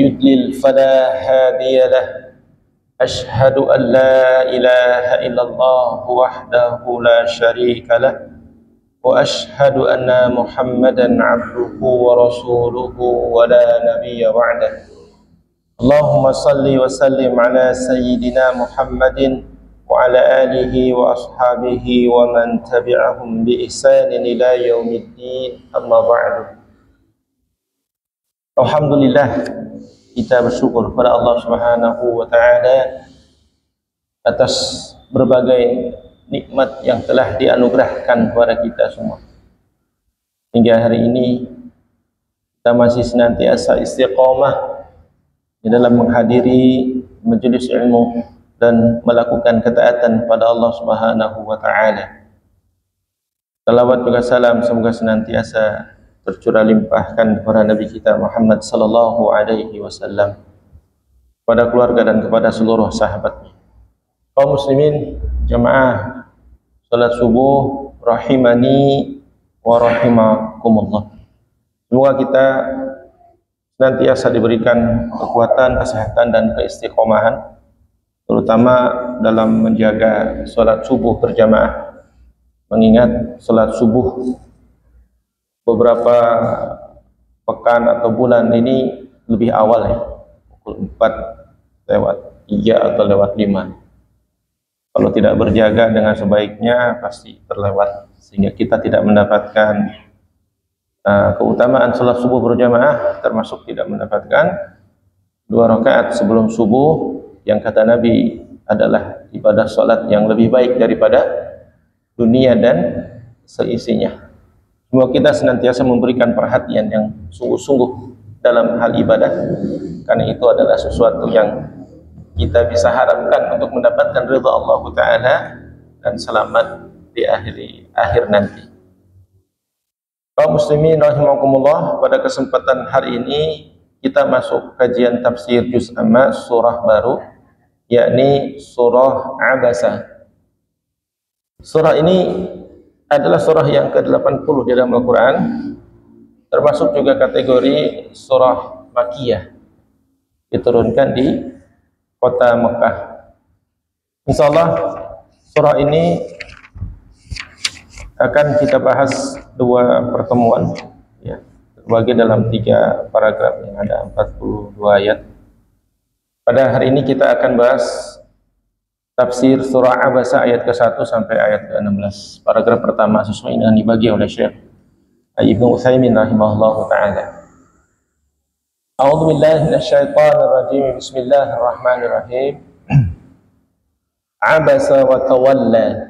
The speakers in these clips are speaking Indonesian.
يضلل فلا هادي له أشهد أن لا إله إلا الله وحده لا شريك له وأشهد أن محمدا عبده ورسوله ولا نبي بعده اللهم صل وسلم على سيدنا محمد وعلى آله وأصحابه ومن تبعهم بإحسان إلى يوم الدين أما بعد. Alhamdulillah, kita bersyukur kepada Allah Subhanahu wa taala atas berbagai nikmat yang telah dianugerahkan kepada kita semua. Hingga hari ini kita masih senantiasa istiqamah di dalam menghadiri majelis ilmu dan melakukan ketaatan pada Allah Subhanahu wa taala. Salawat juga salam semoga senantiasa tercurah limpahkan kepada Nabi kita Muhammad sallallahu alaihi wasallam, kepada keluarga dan kepada seluruh sahabatnya. Kaum muslimin jamaah salat subuh rahimani wa rahimakumullah. Semoga kita senantiasa diberikan kekuatan, kesehatan dan keistiqomahan, terutama dalam menjaga salat subuh berjamaah. Mengingat salat subuh beberapa pekan atau bulan ini lebih awal ya, pukul 4 lewat 3 atau lewat 5. Kalau tidak berjaga dengan sebaiknya pasti terlewat, sehingga kita tidak mendapatkan keutamaan salat subuh berjamaah, termasuk tidak mendapatkan 2 rakaat sebelum subuh yang kata Nabi adalah ibadah salat yang lebih baik daripada dunia dan seisinya. Semoga kita senantiasa memberikan perhatian yang sungguh-sungguh dalam hal ibadah, karena itu adalah sesuatu yang kita bisa harapkan untuk mendapatkan ridha Allah Ta'ala dan selamat di akhir nanti. Kaum muslimin rahimakumullah, pada kesempatan hari ini kita masuk kajian tafsir juz amma surah baru, yakni surah Abasa. Surah ini adalah surah yang ke-80 di dalam Al-Quran, termasuk juga kategori surah Makkiyah, diturunkan di kota Mekah. Insyaallah surah ini akan kita bahas 2 pertemuan ya, terbagi dalam 3 paragraf yang ada 42 ayat. Pada hari ini kita akan bahas tafsir surah Abasa ayat ke-1 sampai ayat ke-16. Paragraf pertama sesuai dengan dibagi oleh Syekh Ibnu Utsaimin rahimahullahu taala. A'udzu billahi minasyaitonir rajim. Bismillahirrahmanirrahim. Abasa wa tawalla.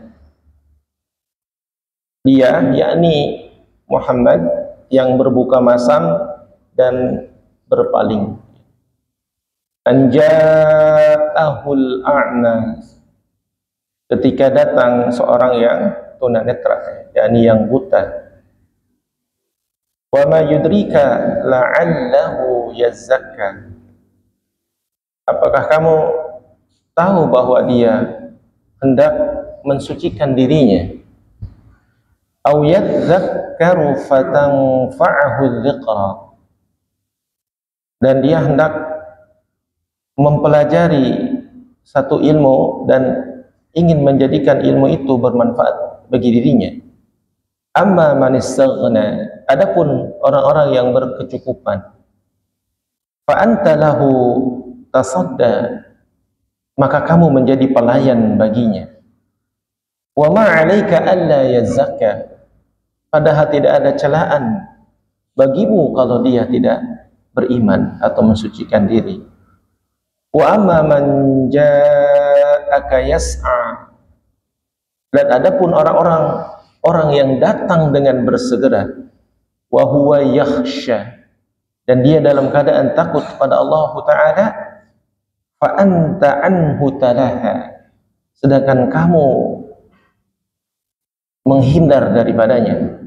Dia, yakni Muhammad, yang berbuka masam dan berpaling. Anja'ahul a'ma, ketika datang seorang yang tunanetra, yakni yang buta. Wa ma yudrika la'allahu yazzakka, apakah kamu tahu bahwa dia hendak mensucikan dirinya? Aw yadzakkaru fatanfa'ahu dzikra, dan dia hendak mempelajari satu ilmu dan ingin menjadikan ilmu itu bermanfaat bagi dirinya. Amma man istaghna, adapun orang-orang yang berkecukupan, fa anta lahu tasadda, maka kamu menjadi pelayan baginya. Wa ma 'alaika alla yazzakka, padahal tidak ada celaan bagimu kalau dia tidak beriman atau mensucikan diri. Wa amma man ja'aka yas'a, dan adapun orang yang datang dengan bersegera, wa huwa yakhsha, dan dia dalam keadaan takut kepada Allah Ta'ala, fa anta anhu talaha, sedangkan kamu menghindar daripadanya.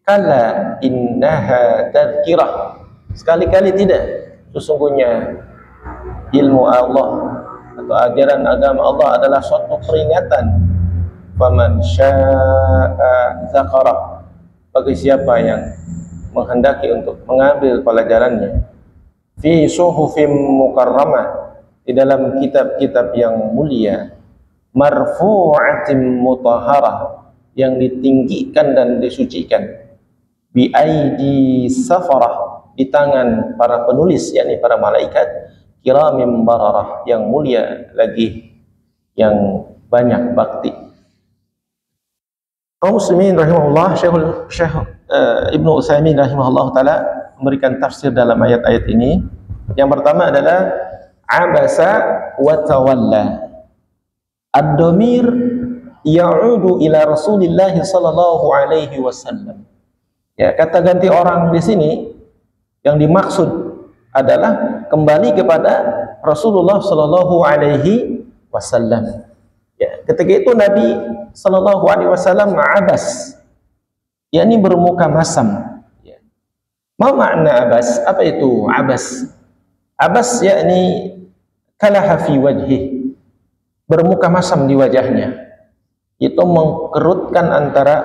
Kala innaha tadhkirah, sekali-kali tidak, sesungguhnya ilmu Allah atau ajaran agama Allah adalah suatu peringatan. Faman syaa dzakara, bagi siapa yang menghendaki untuk mengambil pelajarannya. fi suhufim mukarramah, di dalam kitab-kitab yang mulia, marfu'atin mutahharah, yang ditinggikan dan disucikan, bi aidi safarah, di tangan para penulis, yakni para malaikat, kiramin bararah, yang mulia lagi, yang banyak bakti. Kaum muslimin rahimahullah, Syekh Ibnu Utsaimin rahimahullah taala memberikan tafsir dalam ayat-ayat ini. Yang pertama adalah abasa wa tawalla. Ad-dhamir ya'udu ila Rasulillah sallallahu alaihi wasallam. Ya, kata ganti orang di sini yang dimaksud adalah kembali kepada Rasulullah sallallahu alaihi wasallam. Ya, ketika itu Nabi sallallahu alaihi wasallam abas, yakni bermuka masam. Ya. Ma makna abas? Apa itu abas? Abas yakni kalaha fi wajhi, bermuka masam di wajahnya. Itu mengkerutkan antara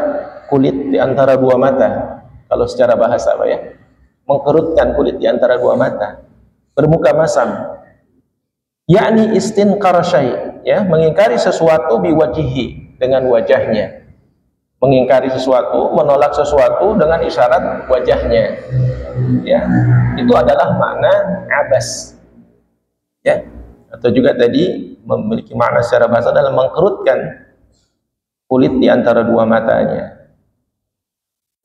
kulit di antara dua mata. Kalau secara bahasa apa ya? Mengkerutkan kulit di antara dua mata. Bermuka masam. Yakni istinqar syai', ya, mengingkari sesuatu biwajhihi, dengan wajahnya. Mengingkari sesuatu, menolak sesuatu dengan isyarat wajahnya. Ya, itu adalah makna abas. Ya, atau juga tadi memiliki makna secara bahasa dalam mengkerutkan kulit di antara dua matanya.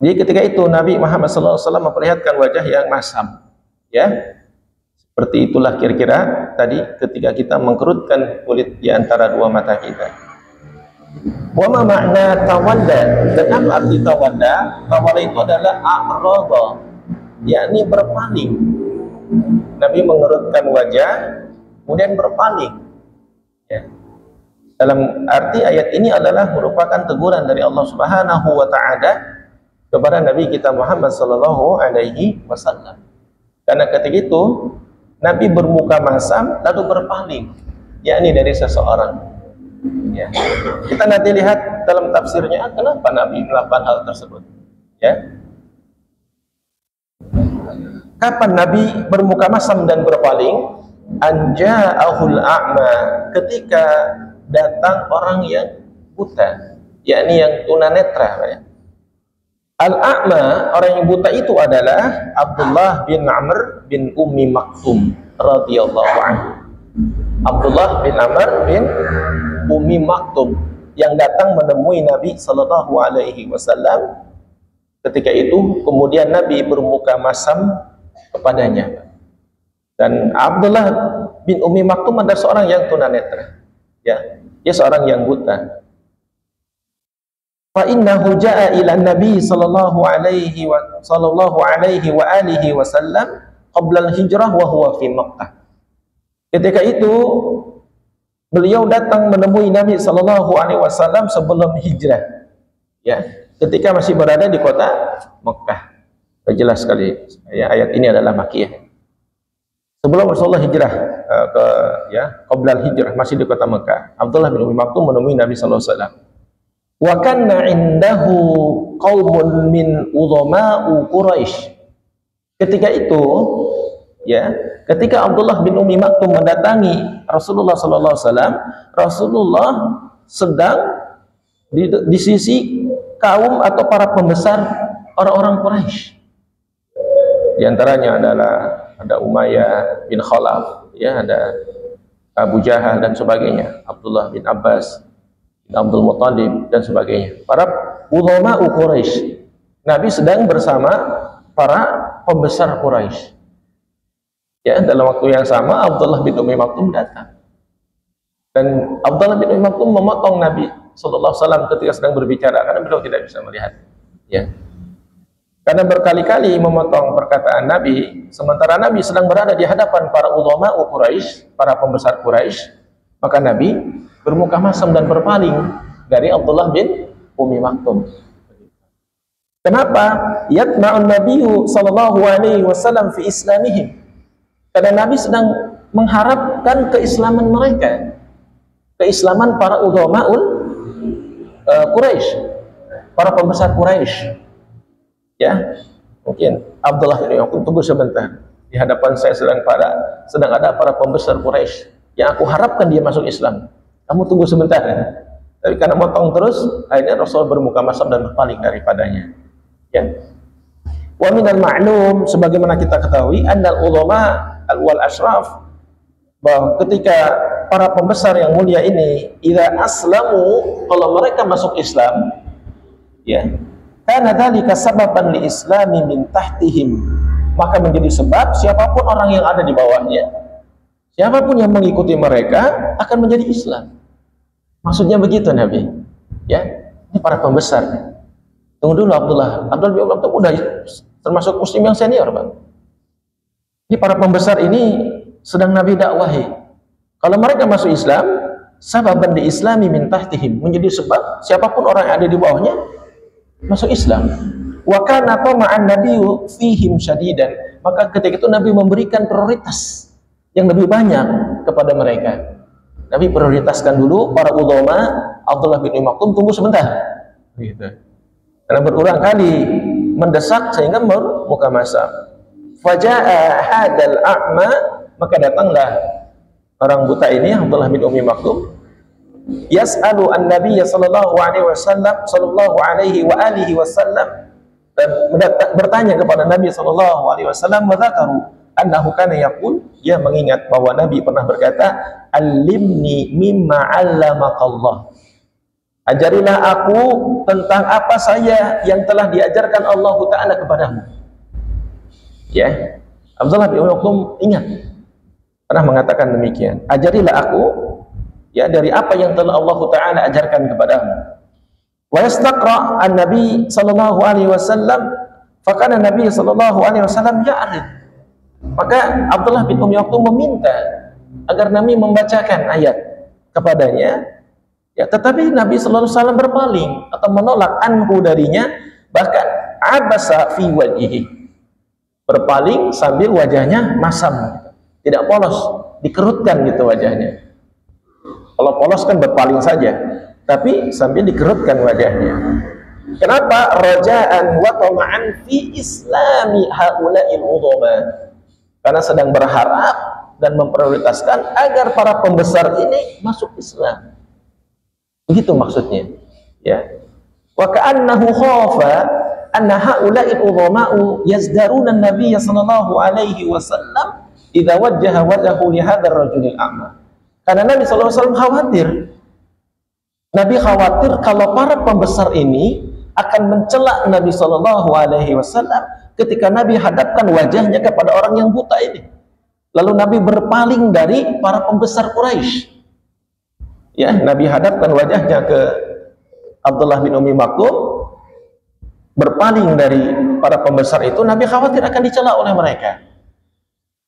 Jadi ketika itu Nabi Muhammad SAW memperlihatkan wajah yang masam. Ya, seperti itulah kira-kira tadi ketika kita mengkerutkan kulit di antara dua mata kita. Wa ma makna tawadda? Dan apa arti tawadda? Tawadda itu adalah a'radha, yakni berpaling. Nabi mengerutkan wajah kemudian berpaling. Ya. Dalam arti ayat ini adalah merupakan teguran dari Allah Subhanahu wa taala kepada Nabi kita Muhammad sallallahu alaihi wasallam. Karena ketika itu Nabi bermuka masam lalu berpaling, yakni dari seseorang. Ya. Kita nanti lihat dalam tafsirnya kenapa Nabi melakukan hal tersebut. Ya. Kapan Nabi bermuka masam dan berpaling? Anja'ahul a'ma, ketika datang orang yang buta, yakni yang tunanetra. Ya. Al-a'ma, orang yang buta itu adalah Abdullah bin Amr bin Ummi Maktum radhiyallahu anhu. Abdullah bin Amr bin Ummi Maktum yang datang menemui Nabi sallallahu alaihi wasallam. Ketika itu kemudian Nabi bermuka masam kepadanya. Dan Abdullah bin Ummi Maktum adalah seorang yang tunanetra. Ya, dia seorang yang buta. Fa innahu jaa'a ila Nabi sallallahu alaihi wa alihi wasallam qabla al-hijrah wa huwa fi Makkah. Ketika itu beliau datang menemui Nabi sallallahu alaihi wasallam sebelum hijrah. Ya, ketika masih berada di kota Makkah. Jelas sekali ya, ayat ini adalah Makkiyah. Sebelum Rasulullah hijrah ke qabla al-hijrah, masih di kota Makkah. Abdullah bin Ummi Maktum menemui Nabi sallallahu alaihi wasallam. Wa kanna indahu qaumun min udhama'u Quraisy. Ketika itu, ya, ketika Abdullah bin Ummi Maktum mendatangi Rasulullah sallallahu alaihi wasallam, Rasulullah sedang di sisi kaum atau para pembesar orang-orang Quraisy. Di antaranya adalah ada Umayyah bin Khalaf, ya, ada Abu Jahal dan sebagainya, Abdullah bin Abbas, Abdul Muttalib dan sebagainya. Para ulama Quraisy. Nabi sedang bersama para pembesar Quraisy. Ya, dalam waktu yang sama Abdullah bin Ummi Maktum datang. Dan Abdullah bin Ummi Maktum memotong Nabi sallallahu alaihi wasallam ketika sedang berbicara karena beliau tidak bisa melihat. Ya. Karena berkali-kali memotong perkataan Nabi sementara Nabi sedang berada di hadapan para ulama Quraisy, para pembesar Quraisy, maka Nabi bermuka masam dan berpaling dari Abdullah bin Ummi Maktum. Kenapa? Yatma'un Nabiyyu sallallahu alaihi wasallam fi islamihim. Karena Nabi sedang mengharapkan keislaman mereka, keislaman para ulamaul Quraisy, para pembesar Quraisy. Ya, mungkin Abdullah bin Maktum tunggu sebentar. Di hadapan saya sedang ada para pembesar Quraisy yang aku harapkan dia masuk Islam. Kamu tunggu sebentar ya. Tapi karena motong terus, akhirnya Rasul bermuka masam dan berpaling daripadanya. Ya. Wa minal ma'lum, sebagaimana kita ketahui, annal ulama wal ashraf, bahwa ketika para pembesar yang mulia ini idza aslamu, kalau mereka masuk Islam, ya, kana dzalika sababan li islami min tahtihim, maka menjadi sebab siapapun orang yang ada di bawahnya, siapapun yang mengikuti mereka akan menjadi Islam. Maksudnya begitu Nabi. Ya, ini para pembesar. Tunggu dulu Abdullah bin Umar udah termasuk muslim yang senior, Bang. Ini para pembesar ini sedang Nabi dakwahi. Kalau mereka masuk Islam, sababan di islami min tahtihim, menjadi sebab siapapun orang yang ada di bawahnya masuk Islam. Wa kana tama'an nabiyyu fihim syadidan, maka ketika itu Nabi memberikan prioritas yang lebih banyak kepada mereka. Nabi prioritaskan dulu para ulama. Abdullah bin Maktum tunggu sebentar gitu. Karena berulang kali mendesak sehingga bermuka masam. Faja'a hadal a'ma, maka datanglah orang buta ini Abdullah bin Maktum, yas'alu an-nabiy sallallahu alaihi wasallam, dan bertanya kepada Nabi sallallahu alaihi wasallam, wa dzakaru annahu kana yaqul, dia mengingat bahwa Nabi pernah berkata, "Allimni mimma 'allamaqallah." Ajarilah aku tentang apa saja yang telah diajarkan Allah Ta'ala kepadamu. Ya, Abdullah bin Maktum ingat pernah mengatakan demikian. Ajarilah aku ya dari apa yang telah Allah Ta'ala ajarkan kepadamu. Wa yastaqra an-nabi sallallahu alaihi wasallam, fakana Nabi sallallahu alaihi wasallam ya'rid. Maka Abdullah bin Maktum meminta agar Nabi membacakan ayat kepadanya. Ya, tetapi Nabi sallallahu alaihi wasallam berpaling atau menolak anhu darinya, bahkan abasa fi wajhihi, berpaling sambil wajahnya masam, tidak polos, dikerutkan gitu wajahnya. Kalau polos kan berpaling saja, tapi sambil dikerutkan wajahnya. Kenapa? Raja'an wa tama'an fi islami haula'il udhama, karena sedang berharap dan memprioritaskan agar para pembesar ini masuk Islam. Begitu maksudnya, ya. Wa ka'annahu khafa anna haula'il udhama'u yazdaruna an-nabiy sallallahu alaihi wasallam idza wajjaha wajhahu li hadzal rajulil a'ma. Karena Nabi sallallahu alaihi wasallam khawatir. Nabi khawatir kalau para pembesar ini akan mencela Nabi sallallahu alaihi wasallam ketika Nabi hadapkan wajahnya kepada orang yang buta ini. Lalu Nabi berpaling dari para pembesar Quraisy. Ya, Nabi hadapkan wajahnya ke Abdullah bin Maktum, berpaling dari para pembesar itu. Nabi khawatir akan dicela oleh mereka.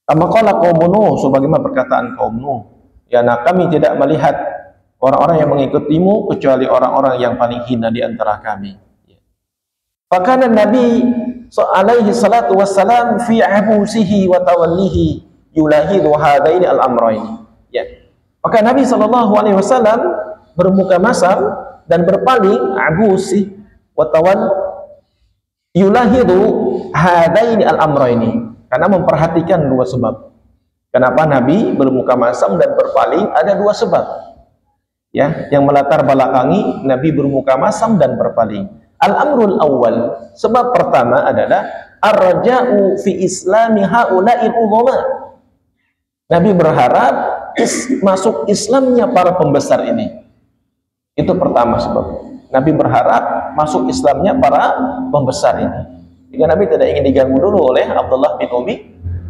Amaqala qaum Nuh, sebagaimana perkataan kaum Nuh, ya, nah kami tidak melihat orang-orang yang mengikutimu kecuali orang-orang yang paling hina di antara kami. Fakana Nabi alaihi salatu wassalam fi abusihi wa tawallihi yulahidu hadaini al-amraini. Ya. Maka Nabi sallallahu alaihi wasallam bermuka masam dan berpaling abusi wa tawal yulahidu hadaini al-amraini, karena memperhatikan dua sebab. Kenapa Nabi bermuka masam dan berpaling? Ada dua sebab. Ya, yang melatar belakangi Nabi bermuka masam dan berpaling. Al-amrul awal, sebab pertama adalah ar-raja'u fi islami haula'il udhama. Nabi berharap masuk Islamnya para pembesar ini. Itu pertama sebab. Nabi berharap masuk Islamnya para pembesar ini. Jika Nabi tidak ingin diganggu dulu oleh Abdullah bin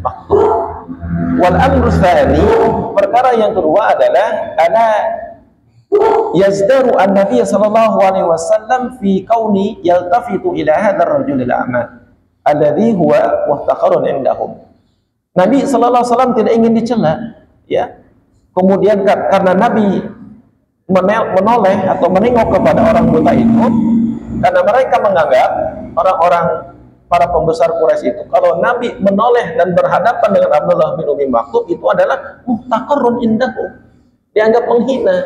Maktum. Wal amru tsani, perkara yang kedua adalah ana yazdaru an-nabiy sallallahu alaihi wasallam fi kauni yaltafitu ila hadzal rajulil a'ma alladhi huwa muhtaqarun indahum. Nabi sallallahu alaihi wasallam tidak ingin dicela, ya. Kemudian karena Nabi menoleh atau menengok kepada orang buta itu, karena mereka menganggap orang-orang para pembesar Quraisy itu, kalau Nabi menoleh dan berhadapan dengan Abdullah bin Maktum itu adalah muhtaqarun indahum, dianggap menghina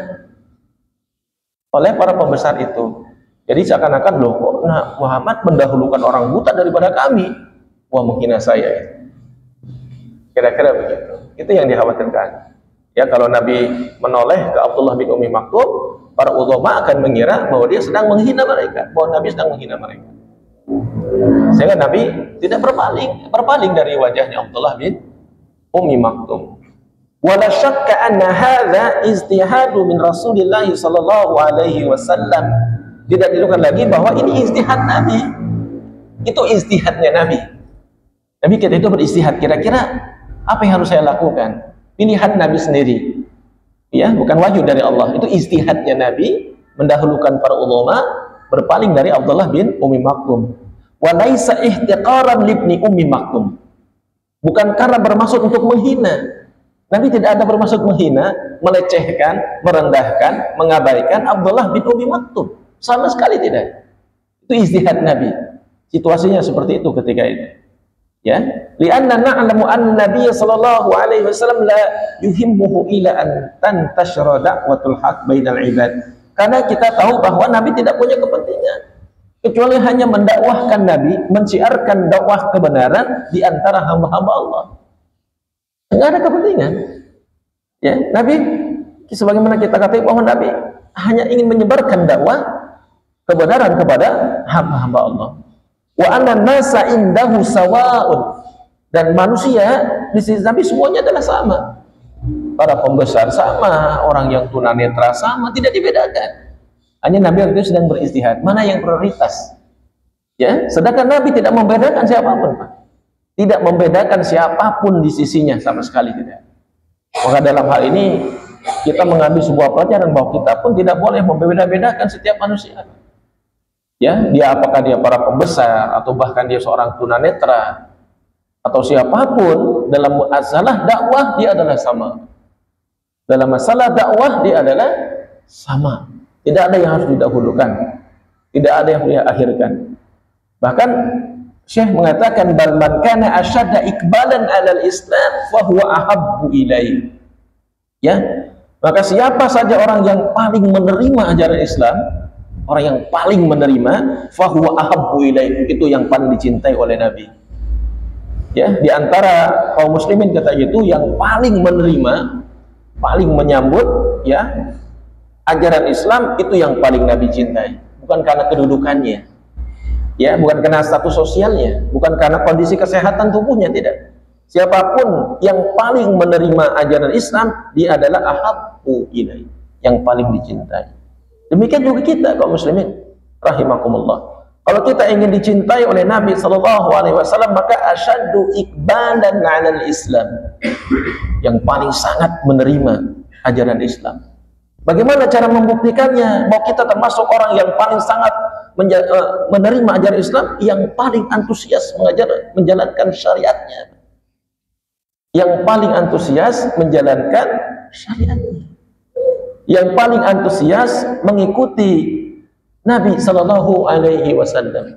oleh para pembesar itu. Jadi seakan-akan, loh, kok Muhammad mendahulukan orang buta daripada kami? Wah, menghina saya. Kira-kira begitu. Itu yang dikhawatirkan. Ya, kalau Nabi menoleh ke Abdullah bin Ummi Maktum, para ulama akan mengira bahwa dia sedang menghina mereka, bahwa Nabi sedang menghina mereka. Sehingga Nabi tidak berpaling dari wajahnya Abdullah bin Ummi Maktum. Wala syakka anna hadza ijtihadu min Rasulillah sallallahu alaihi wasallam. Tidak diragukan lagi bahwa ini ijtihad Nabi. Itu ijtihadnya Nabi. Nabi ketika itu beristihad, kira-kira apa yang harus saya lakukan? Pilihan Nabi sendiri. Ya, bukan wahyu dari Allah. Itu ijtihadnya Nabi, mendahulukan para ulama, berpaling dari Abdullah bin Ummi Maktum. Wa laisa ihtiqaran libni Ummi Maktum. Bukan karena bermaksud untuk menghina. Nabi tidak ada bermaksud menghina, melecehkan, merendahkan, mengabaikan Abdullah bin Ummi Maktum. Sama sekali tidak. Itu ijtihad Nabi. Situasinya seperti itu ketika itu. Ya, li'anna na'lamu anna Nabiy sallallahu alaihi wasallam la yuhimmuhu ila an tantashra da'watul haq bainal ibad. Karena kita tahu bahwa Nabi tidak punya kepentingan kecuali hanya mendakwahkan Nabi, menciarkan dakwah kebenaran di antara hamba-hamba Allah. Enggak ada kepentingan. Ya, Nabi sebagaimana kita katakan bahwa Nabi hanya ingin menyebarkan dakwah kebenaran kepada hamba-hamba Allah. Wa anna nasa indahu sawa'un, dan manusia di sisi Nabi semuanya adalah sama. Para pembesar sama, orang yang tunanetra sama, tidak dibedakan. Hanya Nabi itu sedang beristihad, mana yang prioritas. Ya, sedangkan Nabi tidak membedakan siapapun, Pak. Tidak membedakan siapapun di sisinya, sama sekali tidak. Maka dalam hal ini kita mengambil sebuah pelajaran bahwa kita pun tidak boleh membeda-bedakan setiap manusia. Ya, dia apakah dia para pembesar atau bahkan dia seorang tunanetra atau siapapun, dalam masalah dakwah dia adalah sama. Dalam masalah dakwah dia adalah sama. Tidak ada yang harus didahulukan, tidak ada yang harus diakhirkan. Bahkan Syekh mengatakan bal man kana asyadda iqbalan 'alal Islam fa huwa ahabbu ilaihi. Ya, maka siapa saja orang yang paling menerima ajaran Islam, orang yang paling menerima, fa huwa ahabbu ilaihi, itu yang paling dicintai oleh Nabi. Ya, di antara kaum muslimin kata itu yang paling menerima, paling menyambut ya ajaran Islam, itu yang paling Nabi cintai, bukan karena kedudukannya. Ya, bukan karena status sosialnya, bukan karena kondisi kesehatan tubuhnya, tidak. Siapapun yang paling menerima ajaran Islam, dia adalah ahabbu ilaihi, yang paling dicintai. Demikian juga kita kaum muslimin rahimakumullah. Kalau kita ingin dicintai oleh Nabi sallallahu alaihi wasallam, maka asyaddu iqbalan 'alal Islam, yang paling sangat menerima ajaran Islam. Bagaimana cara membuktikannya bahwa kita termasuk orang yang paling sangat menerima ajaran Islam, yang paling antusias menjalankan syariatnya, yang paling antusias menjalankan syariatnya, yang paling antusias mengikuti Nabi Sallallahu Alaihi Wasallam,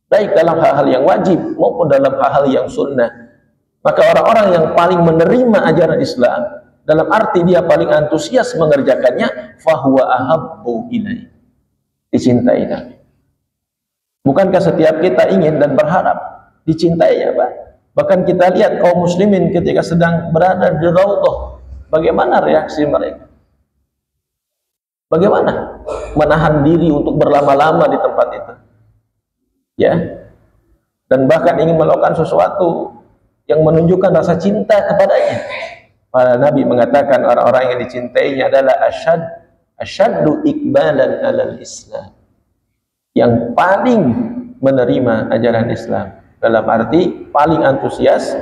baik dalam hal-hal yang wajib maupun dalam hal-hal yang sunnah. Maka orang-orang yang paling menerima ajaran Islam, dalam arti dia paling antusias mengerjakannya, fahuwa ahabbu ilaihi, dicintai Nabi. Bukankah setiap kita ingin dan berharap dicintai ya Pak? Bahkan kita lihat kaum muslimin ketika sedang berada di Raudhah, bagaimana reaksi mereka? Bagaimana menahan diri untuk berlama-lama di tempat itu? Ya, dan bahkan ingin melakukan sesuatu yang menunjukkan rasa cinta kepadanya. Para Nabi mengatakan orang-orang yang dicintainya adalah asyaddu iqbalan 'alal Islam, yang paling menerima ajaran Islam, dalam arti paling antusias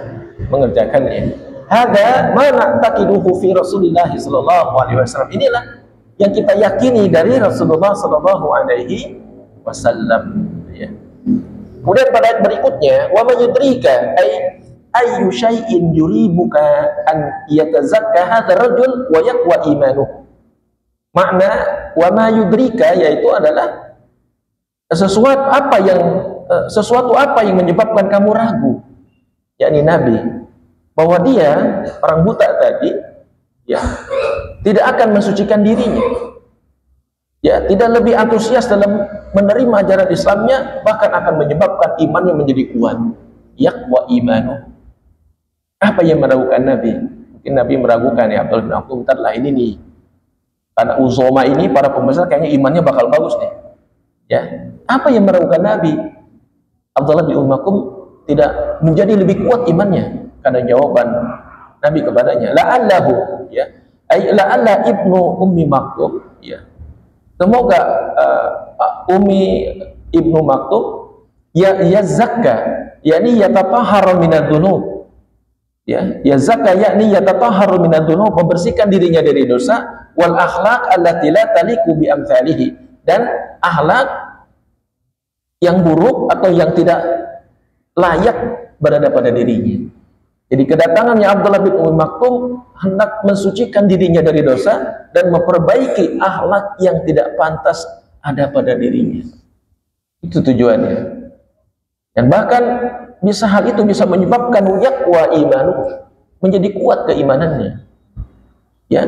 mengerjakannya. Hada ma na'taqiduhu fi Rasulillah sallallahu alaihi wasallam. Inilah yang kita yakini dari Rasulullah sallallahu alaihi wasallam. Ya. Kemudian pada ayat berikutnya, wa man yudrika ayyu syai'in yuribuka an yatazakka hadzal rajul wa yaqwa imanuhu. Makna wa ma yudrika yaitu adalah sesuatu apa yang menyebabkan kamu ragu, yakni Nabi, bahwa dia orang buta tadi ya tidak akan mensucikan dirinya, ya tidak lebih antusias dalam menerima ajaran Islamnya, bahkan akan menyebabkan imannya menjadi kuat, yaqwa imanu. Apa yang meragukan Nabi? Mungkin Nabi meragukan, ya Abdullah bin Maktum, bentarlah ini nih, karena uzoma ini para pembesar kayaknya imannya bakal bagus nih. Ya, apa yang meragukan Nabi? Abdullah bin Maktum tidak menjadi lebih kuat imannya karena jawaban Nabi kepadanya, la'allahu, ya, ay la'alla ibnu ummi Maktum, ya, semoga Ummi ibnu Maktum ya zakka, yakni yatatahharu minadz-dzunub, ya zakka yakni yatatahharu minadz-dzunub, membersihkan dirinya dari dosa, wal akhlaq allati la taliqu bi amsalihi, dan akhlak yang buruk atau yang tidak layak berada pada dirinya. Jadi kedatangannya Abdullah bin Ummi Maktum hendak mensucikan dirinya dari dosa dan memperbaiki akhlak yang tidak pantas ada pada dirinya. Itu tujuannya. Dan bahkan hal itu bisa menyebabkan yaqwa imanu, menjadi kuat keimanannya. Ya.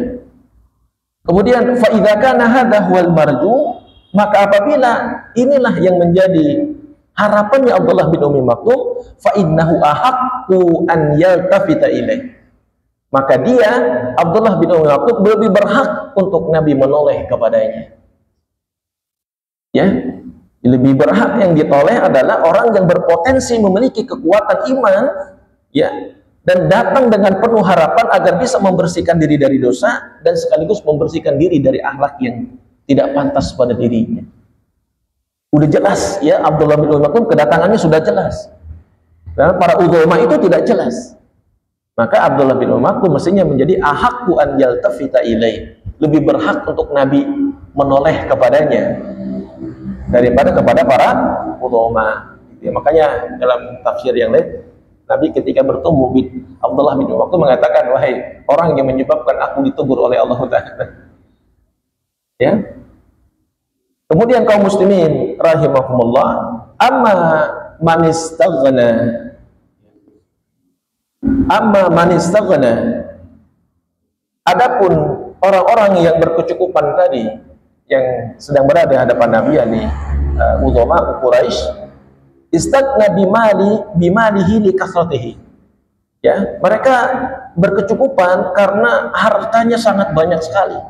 Kemudian fa idza kana hadza huwal marju, maka apabila inilah yang menjadi harapannya Abdullah bin Ummi Maktum, fa innahu ahaqqu an yaltafita ilaih, maka dia, Abdullah bin Ummi Maktum, lebih berhak untuk Nabi menoleh kepadanya. Ya, lebih berhak yang ditoleh adalah orang yang berpotensi memiliki kekuatan iman, ya, dan datang dengan penuh harapan agar bisa membersihkan diri dari dosa dan sekaligus membersihkan diri dari akhlak yang tidak pantas pada dirinya. Udah jelas, ya, Abdullah bin Ummi Maktum kedatangannya sudah jelas. Karena para ulama itu tidak jelas. Maka Abdullah bin Ummi Maktum mestinya menjadi ahaqqu an yaltafita ilaih, lebih berhak untuk Nabi menoleh kepadanya daripada kepada para ulama. Ya, makanya dalam tafsir yang lain, Nabi ketika bertemu Abdullah bin Ummi Maktum mengatakan, wahai orang yang menyebabkan aku ditegur oleh Allah Ta'ala. Ya. Kemudian kaum muslimin rahimahumullah, amma man istaghna, adapun orang-orang yang berkecukupan tadi yang sedang berada di hadapan Nabi, yakni uzama Quraisy, istaghna bimalihi li kasratihi. Ya, mereka berkecukupan karena hartanya sangat banyak sekali.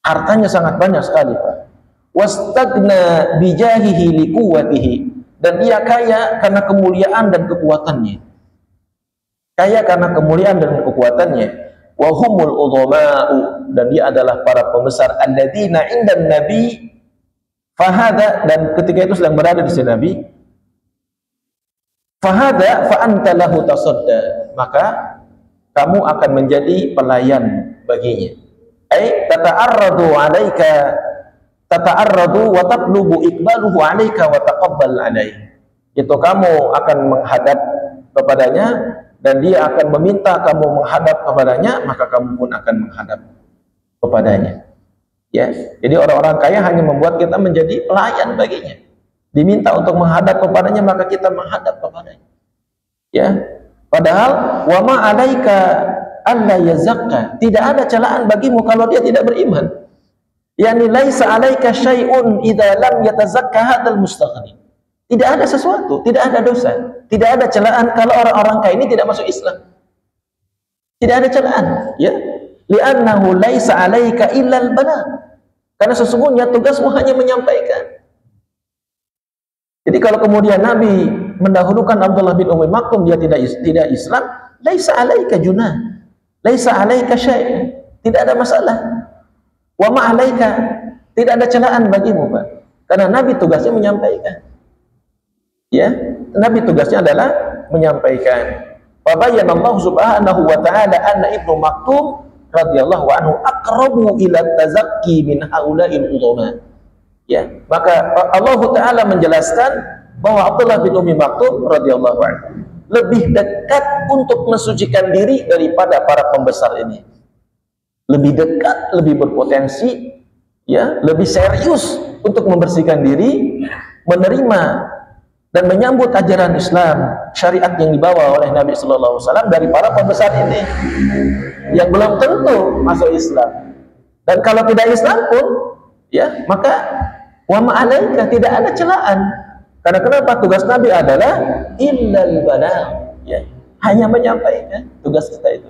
Hartanya sangat banyak sekali, Pak. Wastagna bijahihi liquwatihi, dan dia kaya karena kemuliaan dan kekuatannya. Kaya karena kemuliaan dan kekuatannya. Wa humul udhama'u, dan dia adalah para pembesar alladzina indan nabi fahada, dan ketika itu sedang berada di sisi Nabi, fahada fa anta lahu tasadda, maka kamu akan menjadi pelayan baginya. Ai tata'arradu 'alaika, tata'arradu wa tatlubu iqbaluhu 'alaika wa taqabbal 'alaihi. Itu kamu akan menghadap kepadanya dan dia akan meminta kamu menghadap kepadanya, maka kamu pun akan menghadap kepadanya. Ya, jadi orang-orang kaya hanya membuat kita menjadi pelayan baginya. Diminta untuk menghadap kepadanya, maka kita menghadap kepadanya. Ya, padahal wa ma 'alaika alla yazakka, tidak ada celaan bagimu kalau dia tidak beriman. Yani laisa 'alaika syai'un idza lam yatazakka hadzal mustaghni. Tidak ada sesuatu, tidak ada dosa, tidak ada celaan kalau orang-orang kaya ini tidak masuk Islam. Tidak ada celaan, ya. Li'annahu laisa 'alaika illa al-balagh. Karena sesungguhnya tugasmu hanya menyampaikan. Jadi kalau kemudian Nabi mendahulukan Abdullah bin Ummi Maktum, dia tidak Islam, laisa 'alaika junah. Laisa 'alaika syai', tidak ada masalah. Wa ma 'alaika, tidak ada celaan bagimu, Pak. Karena Nabi tugasnya menyampaikan. Ya, Nabi tugasnya adalah menyampaikan. Wa bayyana Allah Subhanahu wa ta'ala anna Ibnu Maktum radhiyallahu anhu aqrabu ila tazakki min haula'il udhama. Ya, maka Allah Ta'ala menjelaskan bahwa Abdullah bin Ummi Maktum radhiyallahu anhu lebih dekat untuk mensucikan diri daripada para pembesar ini. Lebih dekat, lebih berpotensi, ya, lebih serius untuk membersihkan diri, menerima dan menyambut ajaran Islam, syariat yang dibawa oleh Nabi Sallallahu Alaihi Wasallam dari para pembesar ini yang belum tentu masuk Islam. Dan kalau tidak Islam pun, ya, maka wa ma'alaika, tidak ada celaan. Karena kenapa? Tugas Nabi adalah illal balagh, ya, hanya menyampaikan. Tugas kita itu.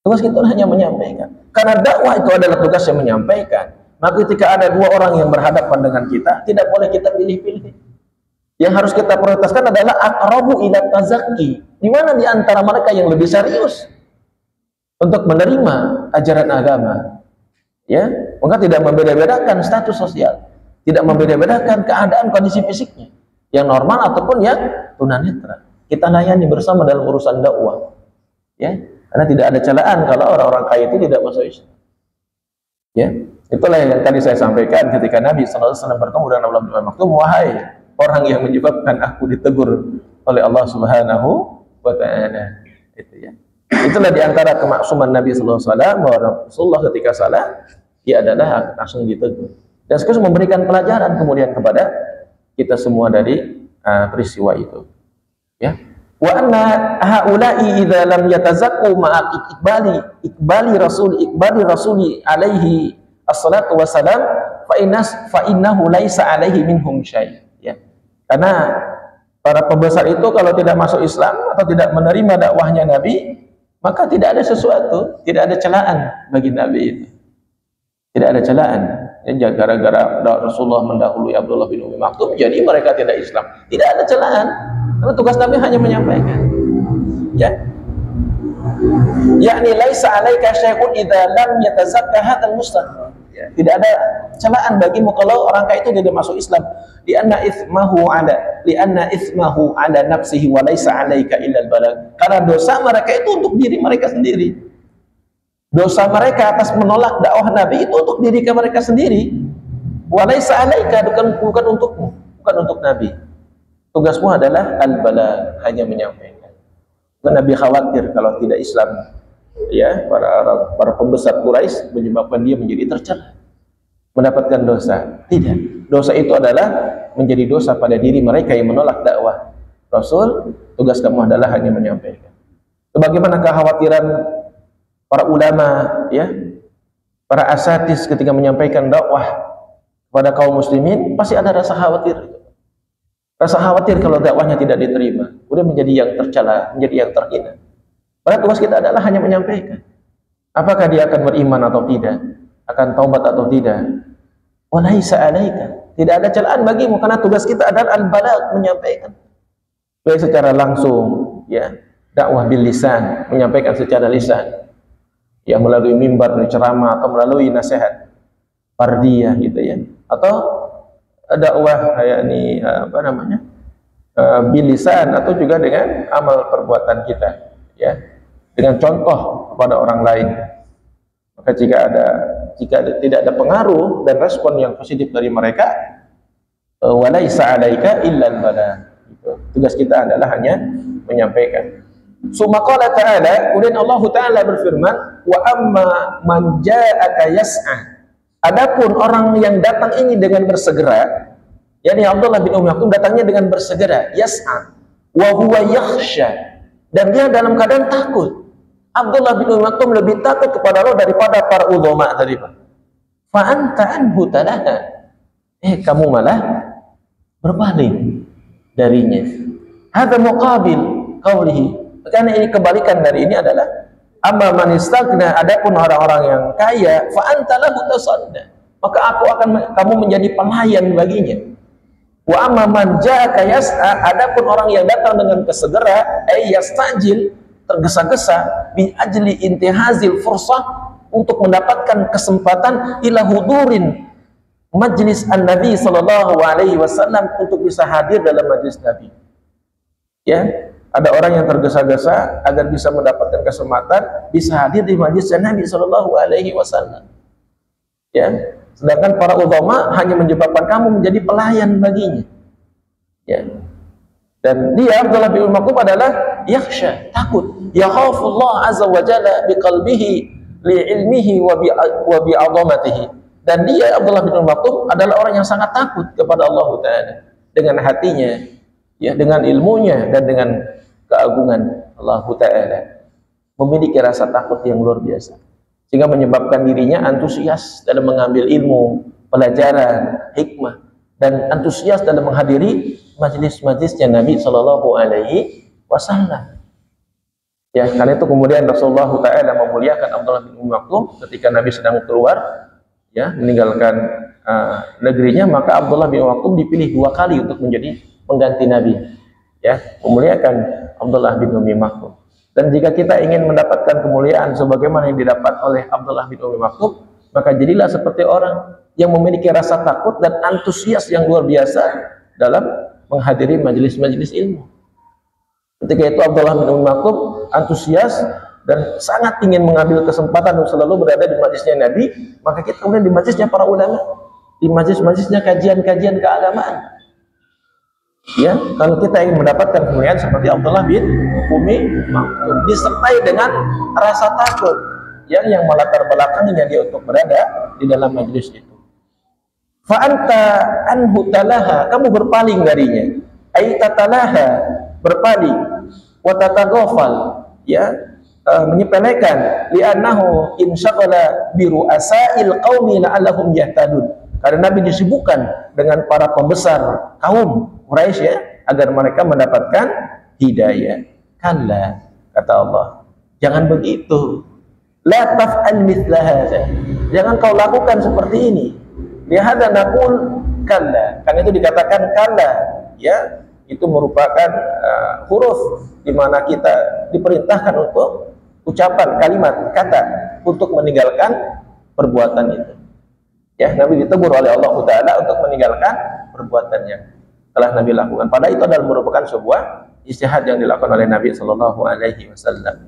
Tugas kita hanya menyampaikan. Karena dakwah itu adalah tugas yang menyampaikan. Maka ketika ada dua orang yang berhadapan dengan kita, tidak boleh kita pilih-pilih. Yang harus kita prioritaskan adalah aqrabu ila tazakki. Di mana di antara mereka yang lebih serius untuk menerima ajaran agama. Ya, maka tidak membeda-bedakan status sosial, tidak membeda-bedakan keadaan kondisi fisiknya, yang normal ataupun yang tunanetra. Kita layani bersama dalam urusan dakwah. Ya, karena tidak ada celaan kalau orang-orang kaya itu tidak masuk Islam. Ya, itulah yang tadi saya sampaikan ketika Nabi SAW bertemu dengan Abdullah bin Maktum, wahai orang yang menyebabkan aku ditegur oleh Allah Subhanahu wa Ta'ala. Itu ya. Itulah diantara kemaksuman Nabi SAW bahwa Rasulullah ketika salah dia adalah langsung ditegur. Dan sekaligus memberikan pelajaran kemudian kepada kita semua dari peristiwa itu. Ya. Wa anna haula'i idza lam yatazaqqu ma'a iqbali rasuli alaihi assalatu wassalam fa innahu laisa alaihi minhum syai'. Ya. Karena para pembesar itu kalau tidak masuk Islam atau tidak menerima dakwahnya Nabi, maka tidak ada sesuatu, tidak ada celaan bagi Nabi itu. Tidak ada celaan. Ya, gara-gara Rasulullah mendahului Abdullah bin Umi Maktum, jadi mereka tidak Islam. Tidak ada celaan. Karena tugas Nabi hanya menyampaikan. Ya. Yakni laisa 'alaika syai'un idza lam yatazakka hadzal mustaqim. Ya. Tidak ada celaan bagimu kalau orang kaya itu tidak masuk Islam. Lianna itsmahu 'ala nafsihi wa laisa 'alaika illa al-balagh. Karena dosa mereka itu untuk diri mereka sendiri. Dosa mereka atas menolak dakwah Nabi itu untuk diri mereka sendiri. Wa laisa 'alaika, bukan untukmu, bukan untuk Nabi. Tugasmu adalah al-balagh, hanya menyampaikan. Nabi khawatir kalau tidak Islam, ya, para pembesar Quraisy menyebabkan dia menjadi tercela, mendapatkan dosa. Tidak. Dosa itu adalah menjadi dosa pada diri mereka yang menolak dakwah Rasul. Tugas kamu adalah hanya menyampaikan. Sebagaimana kekhawatiran para ulama, ya, para asatidz ketika menyampaikan dakwah kepada kaum muslimin, pasti ada rasa khawatir. Rasa khawatir kalau dakwahnya tidak diterima, kemudian menjadi yang tercela, menjadi yang terhina. Padahal tugas kita adalah hanya menyampaikan. Apakah dia akan beriman atau tidak, akan taubat atau tidak. Walaisa 'alaika, tidak ada celaan bagimu, karena tugas kita adalah al-balagh, menyampaikan. Baik secara langsung, ya, dakwah bil lisan, menyampaikan secara lisan, ya, melalui mimbar, ceramah, atau melalui nasihat fardiyah gitu ya, atau dakwah yakni bil lisan, atau juga dengan amal perbuatan kita, ya, dengan contoh kepada orang lain. Maka jika tidak ada pengaruh dan respon yang positif dari mereka, walaisa 'alaika illa al-balagh. Tugas kita adalah hanya menyampaikan. Summa qala ta'ala, kemudian Allah Ta'ala berfirman, wa amma man ja'aka yas'a. Adapun orang yang datang ini dengan bersegera, yakni Abdullah bin Umi Maktum datangnya dengan bersegera, yas'a wa huwa yakhsha, dan dia dalam keadaan takut. Abdullah bin Umi Maktum lebih takut kepada Allah daripada para ulama tadi, Pak. Fa anta anhu talaha, kamu malah berpaling darinya. Hadza muqabil qaulihi. Karena ini kebalikan dari ini adalah amma man istaghna, adapun orang-orang yang kaya, fa anta lahu tasadda, maka kamu menjadi pelayan baginya. Wa amma man ja'aka yas'a, adapun orang yang datang dengan kesegera, yastajil, tergesa-gesa, bi ajli intihazil fursah, untuk mendapatkan kesempatan ila hudurin majlis an-nabi sallallahu alaihi wasallam, untuk bisa hadir dalam majlis Nabi. Ya, ada orang yang tergesa-gesa agar bisa mendapatkan kesempatan bisa hadir di majlis Nabi sallallahu alaihi wasallam. Ya, sedangkan para ulama hanya menyebabkan kamu menjadi pelayan baginya. Ya. Dan dia Abdullah bin Maktum adalah yakhsha, takut. Yakhafullah azza wa jalla biqalbihi li ilmihi wa bi 'azamatihi. Dan dia Abdullah bin Maktum adalah orang yang sangat takut kepada Allah Ta'ala dengan hatinya, ya, dengan ilmunya dan dengan keagungan Allah Ta'ala. Memiliki rasa takut yang luar biasa, sehingga menyebabkan dirinya antusias dalam mengambil ilmu, pelajaran, hikmah, dan antusias dalam menghadiri majlis-majlisnya Nabi Sallallahu Alaihi wasallam. Ya, karena itu kemudian Rasulullah Ta'ala memuliakan Abdullah bin Ummi Maktum ketika Nabi sedang keluar, ya, meninggalkan negerinya, maka Abdullah bin Ummi Maktum dipilih 2 kali untuk menjadi pengganti Nabi. Ya, memuliakan Abdullah bin Ummi Maktum. Dan jika kita ingin mendapatkan kemuliaan sebagaimana yang didapat oleh Abdullah bin Ummi Maktum, maka jadilah seperti orang yang memiliki rasa takut dan antusias yang luar biasa dalam menghadiri majelis-majelis ilmu. Ketika itu Abdullah bin Ummi Maktum antusias dan sangat ingin mengambil kesempatan untuk selalu berada di majlisnya Nabi, maka kita kemudian di majlisnya para ulama, di majlis-majlisnya kajian-kajian keagamaan. Ya, kalau kita ingin mendapatkan kemuliaan seperti Abdullah bin Ummi Maktum, disertai dengan rasa takut yang melatar belakanginya dia untuk berada di dalam majlis itu. Fa anta anhu talaha, kamu berpaling darinya. Ai tatalaha, berpaling, wa tataghafal, ya, menyepelekan, li'annahu insyaghala bi ru'asa'il qaumi la'allahum yahtadun. Karena Nabi disibukkan dengan para pembesar kaum Quraisy, ya, agar mereka mendapatkan hidayah. Kalla, kata Allah, jangan begitu. La taf'al mithla hadza, jangan kau lakukan seperti ini. Lihada naqul kalla, kan itu dikatakan kalla, ya, itu merupakan huruf di mana kita diperintahkan untuk ucapan kalimat kata untuk meninggalkan perbuatan itu. Ya, Nabi ditegur oleh Allah Ta'ala untuk meninggalkan perbuatan yang telah Nabi lakukan. Padahal itu adalah merupakan sebuah ijtihad yang dilakukan oleh Nabi Shallallahu Alaihi Wasallam.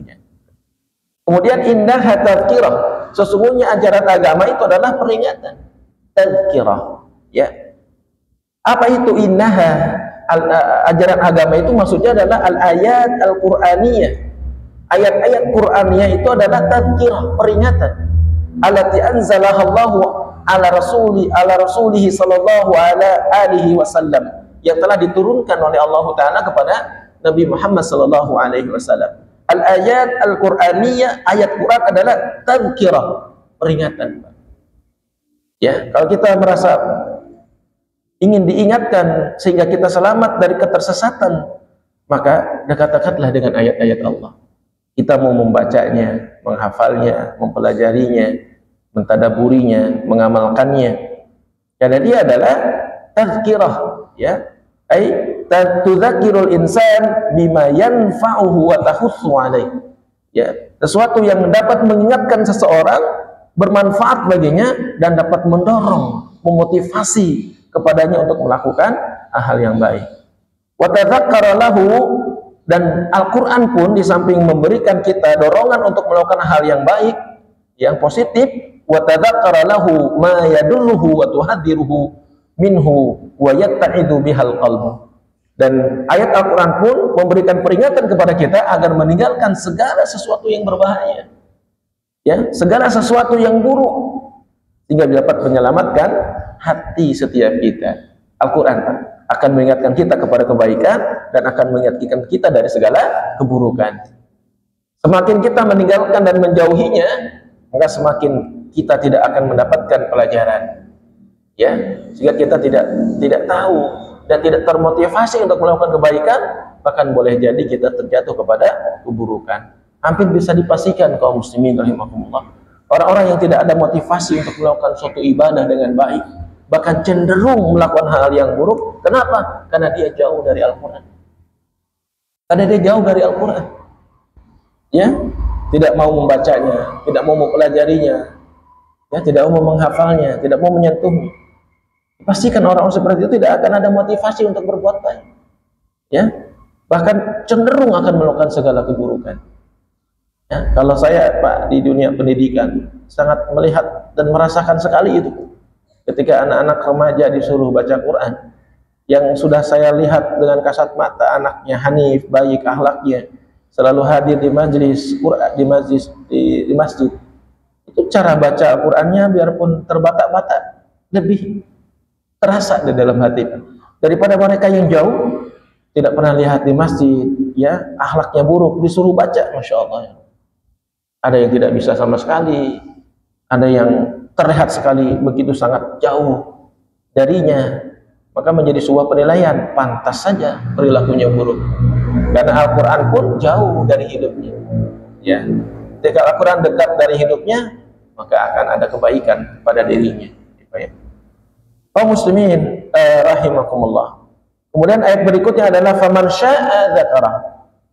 Kemudian indah tadzkirah, sesungguhnya ajaran agama itu adalah peringatan. Tadzkirah, ya. Apa itu innaha? Ajaran agama itu maksudnya adalah al-ayat al-Qur'aniyah. Ayat-ayat Qur'aniyah itu adalah tadzkirah, peringatan. Allati anzalahallahu ala rasulihi sallallahu alaihi wasallam, yang telah diturunkan oleh Allah Ta'ala kepada Nabi Muhammad sallallahu alaihi wasallam. Al-ayat al-Qur'aniyah, ayat Quran adalah tadzkirah, peringatan. Ya, kalau kita merasa ingin diingatkan sehingga kita selamat dari ketersesatan, maka dekatkanlah dengan ayat-ayat Allah. Kita mau membacanya, menghafalnya, mempelajarinya, mentadaburinya, mengamalkannya. Karena dia adalah tazkirah, ya. Ai tudzakirul insan bima yanfa'uhu wa tahussu alaihi. Ya, sesuatu yang dapat mengingatkan seseorang, bermanfaat baginya dan dapat mendorong, memotivasi kepadanya untuk melakukan hal yang baik. Wa tadzakkara lahu, dan Al-Qur'an pun di samping memberikan kita dorongan untuk melakukan hal yang baik, yang positif, wa tadzakkara lahu ma yadulluhu wa tuhadziruhu minhu wa yatta'idu bihal qalbu. Dan ayat Al-Qur'an pun memberikan peringatan kepada kita agar meninggalkan segala sesuatu yang berbahaya, ya, segala sesuatu yang buruk, sehingga dapat menyelamatkan hati setiap kita. Al-Quran akan mengingatkan kita kepada kebaikan dan akan mengingatkan kita dari segala keburukan. Semakin kita meninggalkan dan menjauhinya, maka semakin kita tidak akan mendapatkan pelajaran, ya, sehingga kita tidak tahu dan tidak termotivasi untuk melakukan kebaikan, bahkan boleh jadi kita terjatuh kepada keburukan. Hampir bisa dipastikan kaum muslimin rahimahumullah, orang-orang yang tidak ada motivasi untuk melakukan suatu ibadah dengan baik, bahkan cenderung melakukan hal yang buruk. Kenapa? Karena dia jauh dari Al-Quran. Karena dia jauh dari Al-Quran, ya, tidak mau membacanya, tidak mau mempelajarinya, ya, tidak mau menghafalnya, tidak mau menyentuhnya. Pastikan orang-orang seperti itu tidak akan ada motivasi untuk berbuat baik, ya, bahkan cenderung akan melakukan segala keburukan. Ya, kalau saya, Pak, di dunia pendidikan sangat melihat dan merasakan sekali itu. Ketika anak-anak remaja disuruh baca Quran, yang sudah saya lihat dengan kasat mata, anaknya hanif, baik akhlaknya, selalu hadir di majelis Quran, di masjid. Itu cara baca Qurannya biarpun terbata-bata, lebih terasa di dalam hati daripada mereka yang jauh, tidak pernah lihat di masjid, ya, akhlaknya buruk, disuruh baca, masya Allah. Ada yang tidak bisa sama sekali, ada yang terlihat sekali begitu sangat jauh darinya, maka menjadi sebuah penilaian, pantas saja perilakunya buruk. Karena Al-Quran pun jauh dari hidupnya. Ya, jika Al-Quran dekat dari hidupnya, maka akan ada kebaikan pada dirinya. Kaum muslimin rahimakumullah. Kemudian ayat berikutnya adalah faman syaa'a dzakara.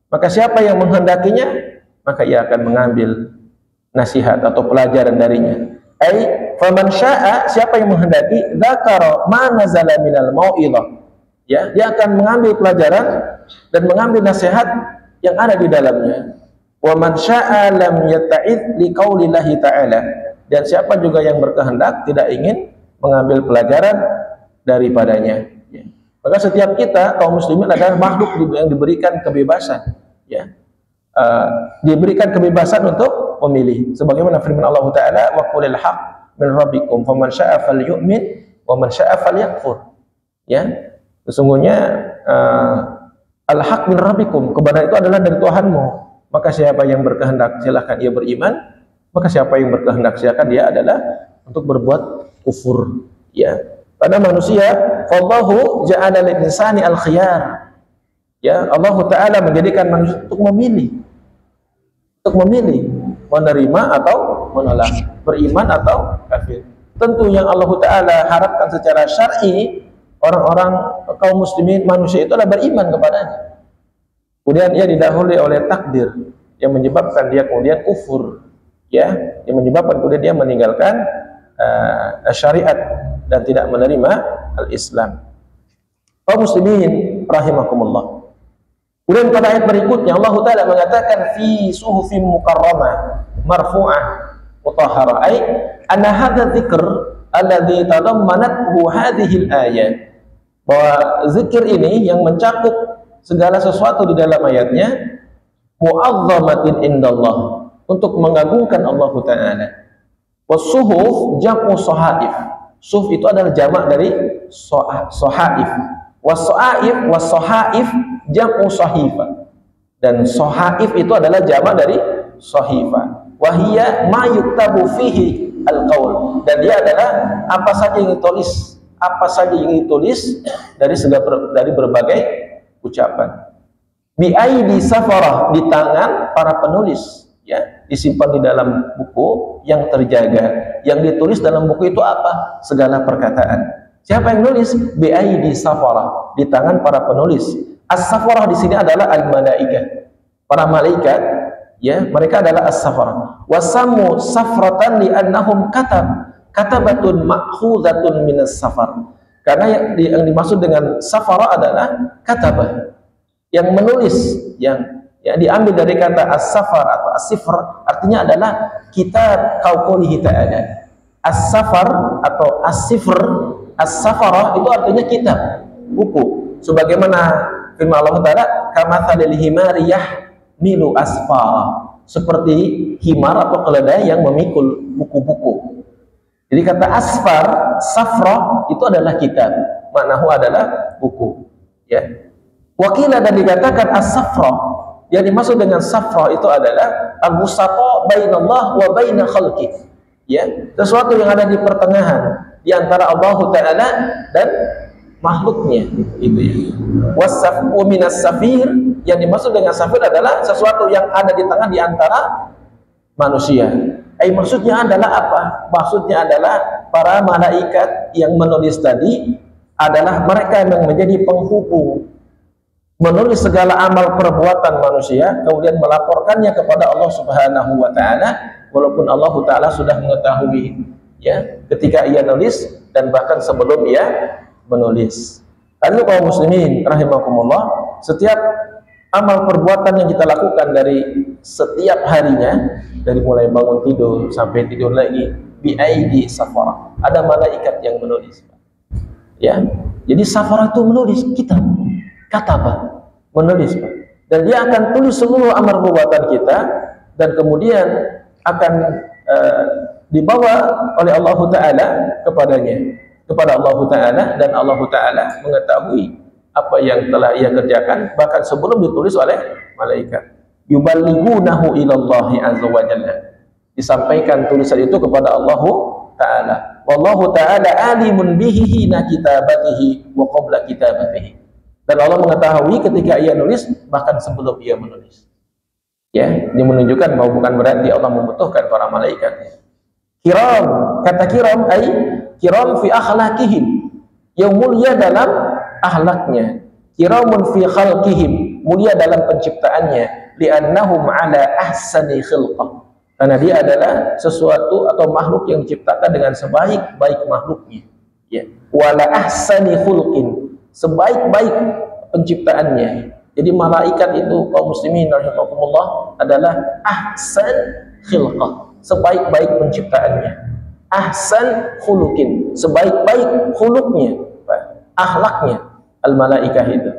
Maka siapa yang menghendakinya, maka ia akan mengambil nasihat atau pelajaran darinya. Faman syaa'a, siapa yang menghendaki, dzakara ma nazala minal mau'izah. Ya, dia akan mengambil pelajaran dan mengambil nasihat yang ada di dalamnya. Wa man syaa'a lam yatta'id liqaulillahi ta'ala. Dan siapa juga yang berkehendak tidak ingin mengambil pelajaran daripadanya. Ya. Maka setiap kita kaum muslimin adalah makhluk yang diberikan kebebasan. Ya, diberikan kebebasan untuk memilih. Sebagaimana firman Allah Taala, wa qulil haqq min rabbikum faman syaa'a falyu'min wa man syaa'a falyakfur. Ya, sesungguhnya al-haq min rabbikum, kebenaran itu adalah dari Tuhanmu. Maka siapa yang berkehendak silakan ia beriman, maka siapa yang berkehendak silakan dia adalah untuk berbuat kufur. Ya, pada manusia, wallahu ja'ala lil-insani al-khiyar. Ya, Allah Taala menjadikan manusia untuk memilih, menerima atau menolak, beriman atau kafir. Tentu yang Allah Taala harapkan secara syar'i, orang-orang kaum muslimin manusia itu adalah beriman kepadanya. Kemudian ia didahului oleh takdir yang menyebabkan dia kemudian kufur, ya, yang menyebabkan kemudian dia meninggalkan syariat dan tidak menerima al-Islam. Kaum muslimin rahimakumullah. Kemudian pada ayat berikutnya Allah Taala mengatakan fi suhufin mukarramah marfu'ah mutahharah, ay anna hadza dzikr alladzi tadammanathu hadhihi al-ayat, bahwa zikir ini yang mencakup segala sesuatu di dalam ayatnya mu'azzamatin indallah, untuk mengagungkan Allah Taala. Wasuhuf jam'u sahaif. Suhuf itu adalah jamak dari sahaif. Wasahaif jam'u sahifa. Dan sahaif itu adalah jamak dari sahifa. Wahiyya ma yuktabu fihi al-qaul. Dan dia adalah apa saja yang ditulis dari berbagai ucapan. Bi aidi safarah, di tangan para penulis. Ya, disimpan di dalam buku yang terjaga. Yang ditulis dalam buku itu apa? Segala perkataan. Siapa yang nulis? Bi'aidi safara, di tangan para penulis. As-safarah di sini adalah al-malaikah. Para malaikat, ya, mereka adalah as-safarah. Wasamu safratan li'annahum katabatun ma'khuzatun minas safar. Karena yang dimaksud dengan safara adalah katabah, yang menulis, yang diambil dari kata as-safar atau as-sifr, artinya adalah kitab qaulihi ta'ala. As-safar atau as-sifr, as-safarah itu artinya kitab, buku. Sebagaimana firman Allah Ta'ala, kamathalil himari yahmilu asfara, seperti himar atau keledai yang memikul buku-buku. Jadi kata asfar, safra itu adalah kitab, maknahu adalah buku. Ya. Wakilah dan dikatakan as-safra, yang dimaksud dengan safra itu adalah al-musaqa bainallah wa baina khalqih. Ya, sesuatu yang ada di pertengahan di antara Allah Taala dan makhluknya, itu ya. Wasafu minas safir, yang dimaksud dengan safir adalah sesuatu yang ada di tengah di antara manusia. Maksudnya adalah apa? Maksudnya adalah para malaikat yang menulis tadi adalah mereka yang menjadi penghubung, menulis segala amal perbuatan manusia, kemudian melaporkannya kepada Allah Subhanahu wa Ta'ala, walaupun Allah Ta'ala sudah mengetahui, ya, ketika ia nulis dan bahkan sebelum ia menulis. Lalu kaum muslimin rahimakumullah, setiap amal perbuatan yang kita lakukan dari setiap harinya, dari mulai bangun tidur sampai tidur lagi, bi'aidi safara, ada malaikat yang menulis. Ya, jadi safara itu menulis kitab, katabah, menulis, Pak. Dan dia akan tulis seluruh amal perbuatan kita, dan kemudian akan dibawa oleh Allah Ta'ala kepada Allah Ta'ala, dan Allah Ta'ala mengetahui apa yang telah ia kerjakan bahkan sebelum ditulis oleh malaikat. Yuballighunahu ilallahi azza wa jalla, disampaikan tulisan itu kepada Allah Ta'ala. Wallahu Ta'ala alimun bihi hina kitabatihi wa qabla kitabatihi. Dan Allah mengetahui ketika ia nulis, bahkan sebelum ia menulis. Ya, ini menunjukkan bahwa bukan berarti Allah membutuhkan para malaikat. Kiram, kata kiram, kiram fi akhlaqihim, yang mulia dalam akhlaknya. Kiramun fi khalqihim, mulia dalam penciptaannya. Li'annahum ala ahsani khilqah, karena dia adalah sesuatu atau makhluk yang diciptakan dengan sebaik-baik makhluknya. Ya, wala ahsani khulqin, sebaik-baik penciptaannya. Jadi malaikat itu kaum muslimin rahimakumullah adalah ahsan khilqah, sebaik-baik penciptaannya. Ahsan khuluqin, sebaik-baik khuluknya, akhlaknya al malaikah itu.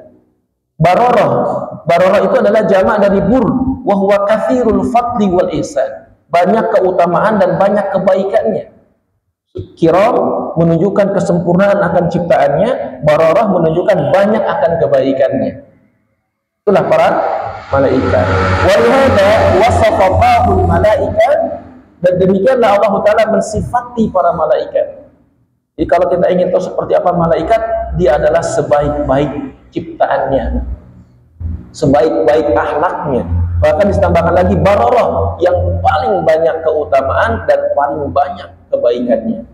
Bararah itu adalah jamak dari bur, wa huwa katsirul fadli wal ihsan, banyak keutamaan dan banyak kebaikannya. Kiram menunjukkan kesempurnaan akan ciptaannya, bararah menunjukkan banyak akan kebaikannya. Itulah para malaikat. Walhada wasafallahu malaikat, dan demikianlah Allah Ta'ala mensifati para malaikat. Jadi kalau kita ingin tahu seperti apa malaikat, dia adalah sebaik-baik ciptaannya, sebaik-baik akhlaknya. Bahkan ditambahkan lagi bararah, yang paling banyak keutamaan dan paling banyak kebaikannya.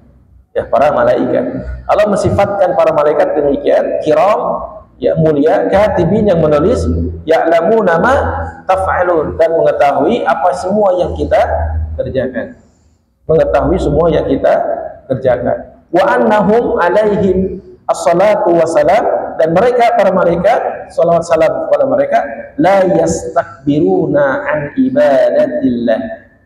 Ya, para malaikat. Allah mensifatkan para malaikat demikian, kiram, ya mulia, katibin yang menulis, ya'lamuna ma taf'alun, dan mengetahui apa semua yang kita kerjakan. Mengetahui semua yang kita kerjakan. Wa annahum alaihim as-salatu wassalam, dan mereka para malaikat salawat salam kepada mereka, la yastakbiruna an ibadatillah,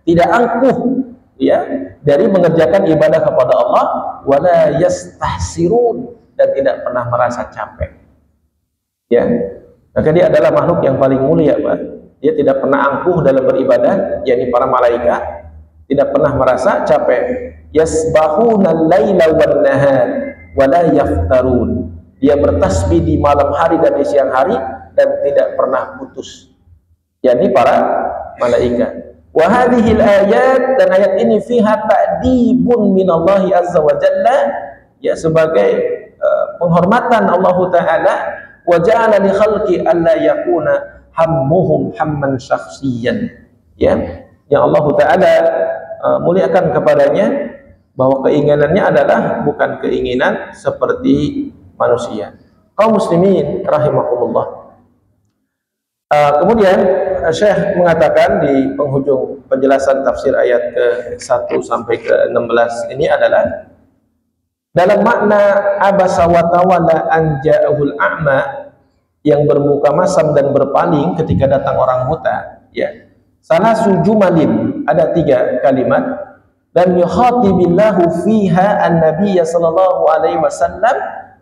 tidak angkuh ya dari mengerjakan ibadah kepada Allah, wala yastahsirun, dan tidak pernah merasa capek. Ya, maka dia adalah makhluk yang paling mulia, Pak. Dia tidak pernah angkuh dalam beribadah, yakni para malaikat tidak pernah merasa capek. Yasbahuna al-laila wan nahar wala yaftarun, dia bertasbih di malam hari dan di siang hari dan tidak pernah putus. Yakni para malaikat. Wa hadhil ayat, dan ayat ini fiha ta'dibun minallahi azza wa jalla, ya sebagai penghormatan Allah Ta'ala. Wa ja'ala li khalqi alla yakuna hammuhum hamman syakhsiyan, ya yang Allah Ta'ala muliakan kepadanya, bahwa keinginannya adalah bukan keinginan seperti manusia. Kaum muslimin rahimahumullah. Kemudian Syekh mengatakan di penghujung penjelasan tafsir ayat ke-1 sampai ke-16 ini adalah dalam makna abasa wa tawalla an ja'ahul a'ma, yang bermuka masam dan berpaling ketika datang orang buta, ya. Salah sujumalin, ada 3 kalimat, dan yukhatibillahu fiha an-nabiyya sallallahu alaihi wasallam,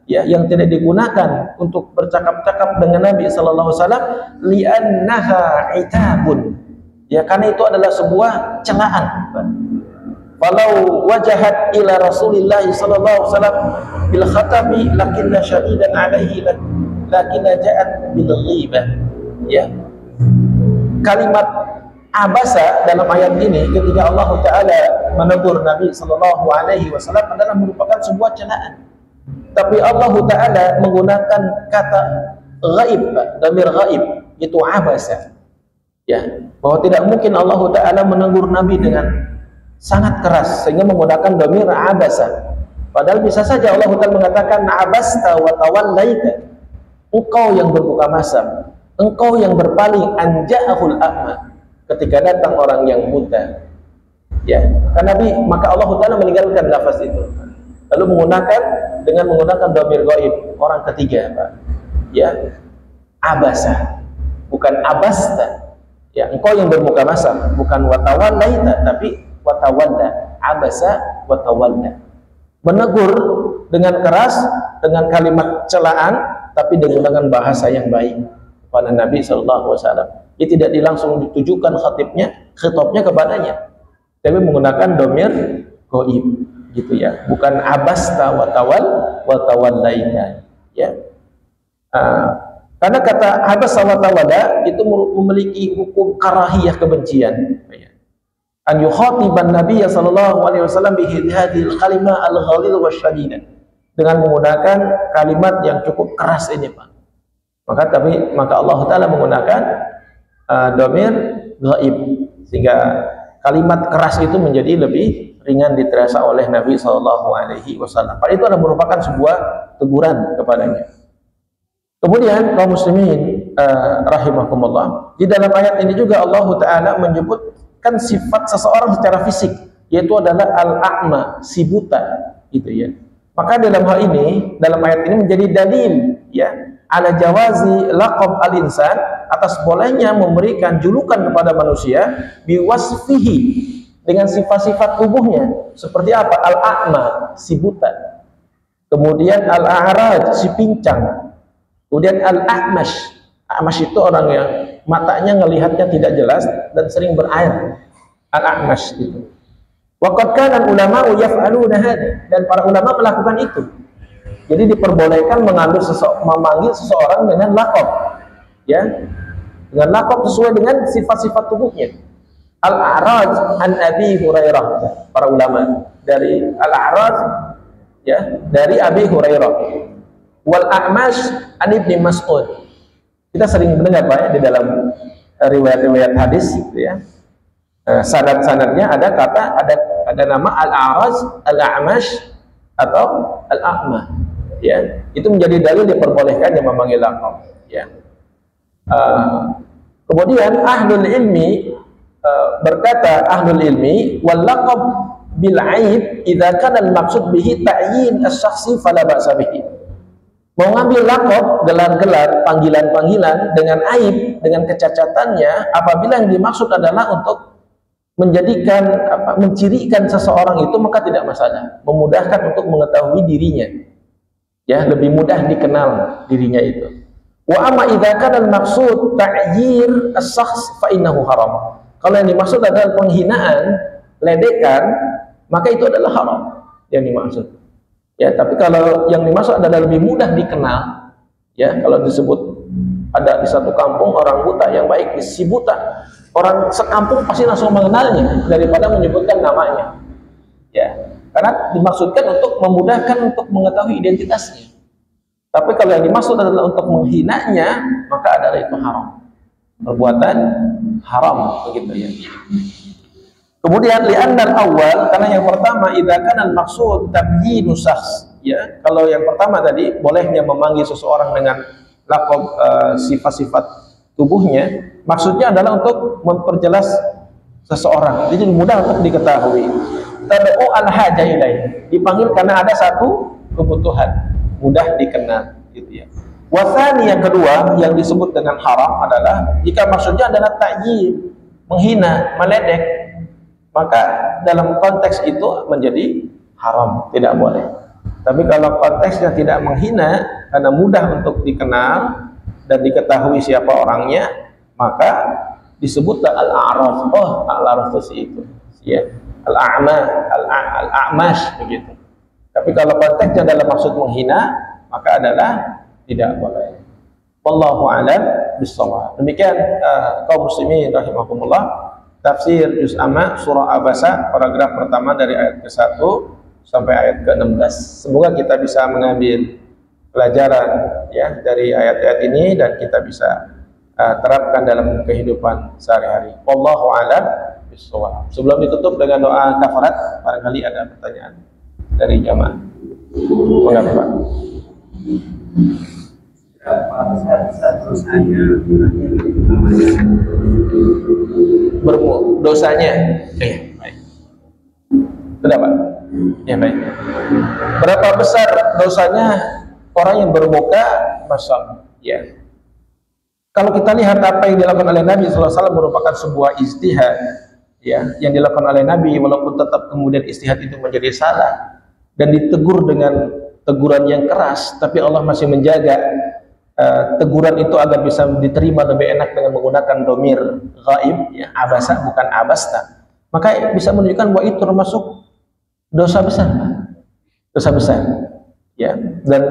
ya, yang tidak digunakan untuk bercakap-cakap dengan Nabi sallallahu alaihi wasallam, li'annaha itabun, ya karena itu adalah sebuah celaan. Walau wajahat ila Rasulillah sallallahu alaihi wasallam bil khatabi lakinna syadidan alaihi lakinna ja'at bil ghibah, ya. Kalimat abasa dalam ayat ini ketika Allah Ta'ala menegur Nabi sallallahu alaihi wasallam adalah merupakan sebuah celaan. Tapi Allah Ta'ala menggunakan kata ghaib, dhamir ghaib, itu abasa, ya, bahwa tidak mungkin Allah Ta'ala menegur Nabi dengan sangat keras sehingga menggunakan dhamir abasa. Padahal bisa saja Allah Ta'ala mengatakan abasta wa tawallaita, engkau yang berbuka masam, engkau yang berpaling, anja'ahul a'ma, ketika datang orang yang buta, ya. Karena Nabi, maka Allah Ta'ala meninggalkan lafaz itu, lalu menggunakan dhamir ghaib, orang ketiga, Pak, ya, abasa, bukan abasta, ya, engkau yang bermuka masam, bukan watawallaita, tapi watawalla, abasa watawalla, menegur dengan keras, dengan kalimat celaan, tapi dengan bahasa yang baik kepada Nabi sallallahu alaihi wasallam. Dia tidak langsung ditujukan khitabnya kepadanya, tapi menggunakan dhamir ghaib, gitu ya, bukan abasta wa tawallaita, ya. Karena kata abasa wa tawalla itu memiliki hukum karahiyah, kebencian, ya. An yukhatiban Nabi sallallahu alaihi wasallam bi hadhil kalimah al-ghalidh wasyadid, dengan menggunakan kalimat yang cukup keras ini, Pak, Maka Allah Ta'ala menggunakan domir ghaib, sehingga kalimat keras itu menjadi lebih ringan diterasa oleh Nabi SAW. Padahal itu adalah merupakan sebuah teguran kepadanya. Kemudian kaum muslimin rahimakumullah, di dalam ayat ini juga Allah Ta'ala menyebutkan sifat seseorang secara fisik, yaitu adalah al-a'ma, si buta, gitu ya. Maka dalam hal ini, dalam ayat ini menjadi dalil ya ala jawazi laqab al-insan, atas bolehnya memberikan julukan kepada manusia biwasfihi, dengan sifat-sifat tubuhnya. Seperti apa? Al-a'ma, si buta. Kemudian al-a'raj, si pincang. Kemudian al-a'mash. A'mash itu orang yang matanya ngelihatnya tidak jelas dan sering berair. Al-a'mash itu. Wa qad kana ulama yaf'aluna hada, dan para ulama melakukan itu. Jadi diperbolehkan memanggil seseorang dengan laqab, ya, dengan laqab sesuai dengan sifat-sifat tubuhnya. Al-A'raj an Abi Hurairah, para ulama dari Al-A'raj, ya, dari Abi Hurairah. Wal A'mash an Ibni Mas'ud. Kita sering mendengar Pak ya, di dalam riwayat-riwayat hadis, gitu ya. Sanad-sanadnya ada ada nama Al-A'raj, Al-A'mash atau Al-A'ma. Ya, itu menjadi dalil diperbolehkan yang memanggil laqab. Ya. Kemudian ahlul ilmi berkata, ahlul ilmi wal laqab bil aib idza kana al maqsud bihi ta'yin asy-syakhsi fala ba'sa bihi. Mau ngambil laqab, gelar-gelar, panggilan-panggilan dengan aib, dengan kecacatannya, apabila yang dimaksud adalah untuk menjadikan mencirikan seseorang itu, maka tidak masalah, memudahkan untuk mengetahui dirinya. Ya, lebih mudah dikenal dirinya itu. Wa amma idza kana al-maqsud ta'yir as-syakhs fa innahu haram. Kalau yang dimaksud adalah penghinaan, ledekan, maka itu adalah haram yang dimaksud. Ya, tapi kalau yang dimaksud adalah lebih mudah dikenal, ya, kalau disebut ada di satu kampung orang buta yang baik, si buta, orang sekampung pasti langsung mengenalnya daripada menyebutkan namanya. Ya, karena dimaksudkan untuk memudahkan untuk mengetahui identitasnya. Tapi kalau yang dimaksud adalah untuk menghinanya, maka adalah itu haram, perbuatan haram, begitu ya. Kemudian li'annal awal, karena yang pertama idza kana al-maqsud tabyinu syakhs, ya. Kalau yang pertama tadi bolehnya memanggil seseorang dengan laqab sifat-sifat tubuhnya, maksudnya adalah untuk memperjelas seseorang, jadi mudah untuk diketahui. Tad'u al-haja ilaih, dipanggil karena ada satu kebutuhan, mudah dikenal, gitu ya. Wasani, yang kedua yang disebut dengan haram adalah jika maksudnya adalah ta'yin, menghina, meledek, maka dalam konteks itu menjadi haram, tidak boleh. Tapi kalau konteksnya tidak menghina, karena mudah untuk dikenal dan diketahui siapa orangnya, maka disebutlah al-a'raf. Oh, al-a'raf itu, ya, al-a'ma, al-a'mash, begitu. Tapi kalau konteksnya dalam maksud menghina, maka adalah tidak boleh. Wallahu a'lam bishawab. Demikian kaum muslimin rahimakumullah, tafsir juz amma surah Abasa, paragraf pertama dari ayat ke-1 sampai ayat ke-16. Semoga kita bisa mengambil pelajaran ya dari ayat-ayat ini dan kita bisa terapkan dalam kehidupan sehari-hari. Wallahu a'lam bishawab. Sebelum ditutup dengan doa kafarat, barangkali ada pertanyaan dari jamaah. Mengapa Pak? Dosanya, baik. Sudah Pak? Ya baik. Berapa besar dosanya orang yang bermuka masam? Ya. Kalau kita lihat apa yang dilakukan oleh Nabi SAW merupakan sebuah ijtihad, ya, yang dilakukan oleh Nabi, walaupun tetap kemudian ijtihad itu menjadi salah dan ditegur dengan teguran yang keras, tapi Allah masih menjaga teguran itu agar bisa diterima lebih enak dengan menggunakan domir ghaib, ya, abasa bukan abasta, maka bisa menunjukkan bahwa itu termasuk dosa besar, ya, dan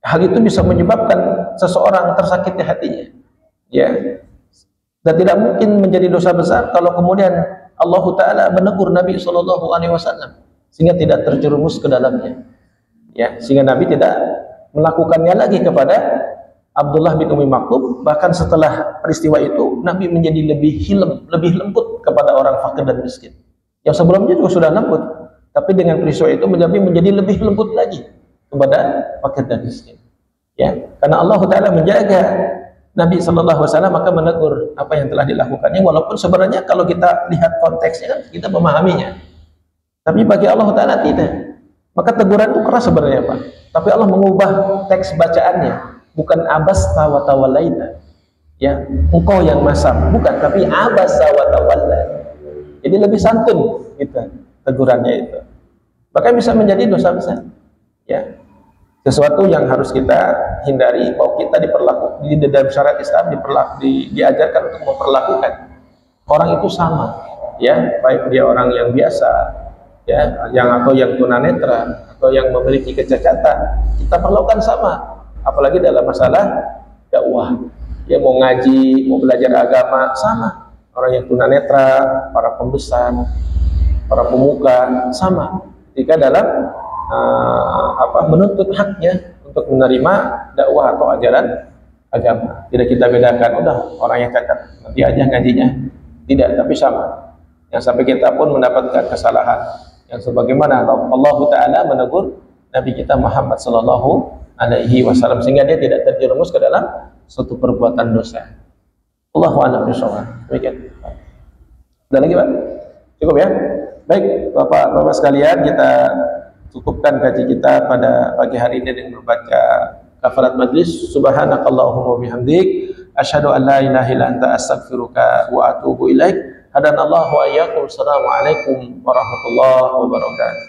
hal itu bisa menyebabkan seseorang tersakiti hatinya, ya, dan tidak mungkin menjadi dosa besar kalau kemudian Allah Ta'ala menegur Nabi SAW sehingga tidak terjerumus ke dalamnya, ya, sehingga Nabi tidak melakukannya lagi kepada Abdullah bin Umi Maktub, bahkan setelah peristiwa itu Nabi menjadi lebih hilem, lebih lembut kepada orang fakir dan miskin. Yang sebelumnya juga sudah lembut, tapi dengan peristiwa itu menjadi lebih lembut lagi kepada fakir dan miskin. Ya, karena Allah Taala menjaga Nabi Sallallahu Alaihi Wasallam, maka menegur apa yang telah dilakukannya, walaupun sebenarnya kalau kita lihat konteksnya kita memahaminya, tapi bagi Allah Taala tidak. Maka teguran itu keras sebenarnya, Pak. Tapi Allah mengubah teks bacaannya, bukan abasta wa tawallaita, ya, engkau yang masam, bukan, tapi abasta wa tawalla. Jadi lebih santun gitu tegurannya itu. Bahkan bisa menjadi dosa besar. Ya. Sesuatu yang harus kita hindari, bahwa kita di dalam syariat Islam diajarkan untuk memperlakukan orang itu sama, ya, baik dia orang yang biasa, ya, atau yang tunanetra atau yang memiliki kecacatan, kita perlakukan sama. Apalagi dalam masalah dakwah, ya, mau ngaji, mau belajar agama, sama. Orang yang tunanetra, para pembesar, para pemuka, sama. Jika dalam menuntut haknya untuk menerima dakwah atau ajaran agama, tidak kita bedakan, udah orang yang cacat nanti aja ngajinya, tidak, tapi sama. Yang sampai kita pun mendapatkan kesalahan yang sebagaimana Allah Ta'ala menegur Nabi kita Muhammad Sallallahu Alaihi Wasallam, sehingga dia tidak terjerumus ke dalam suatu perbuatan dosa. Allahu a'lam bishawab. Demikian. Ada lagi, Pak? Cukup ya? Baik, Bapak-bapak sekalian, kita cukupkan kaji kita pada pagi hari ini dengan membaca kafarat majlis. Subhanakallahumma bihamdik, asyhadu an la ilaha illa anta, astaghfiruka wa atubu ilaik. Hadanallahu wa iyyakum. Assalamualaikum warahmatullahi wabarakatuh.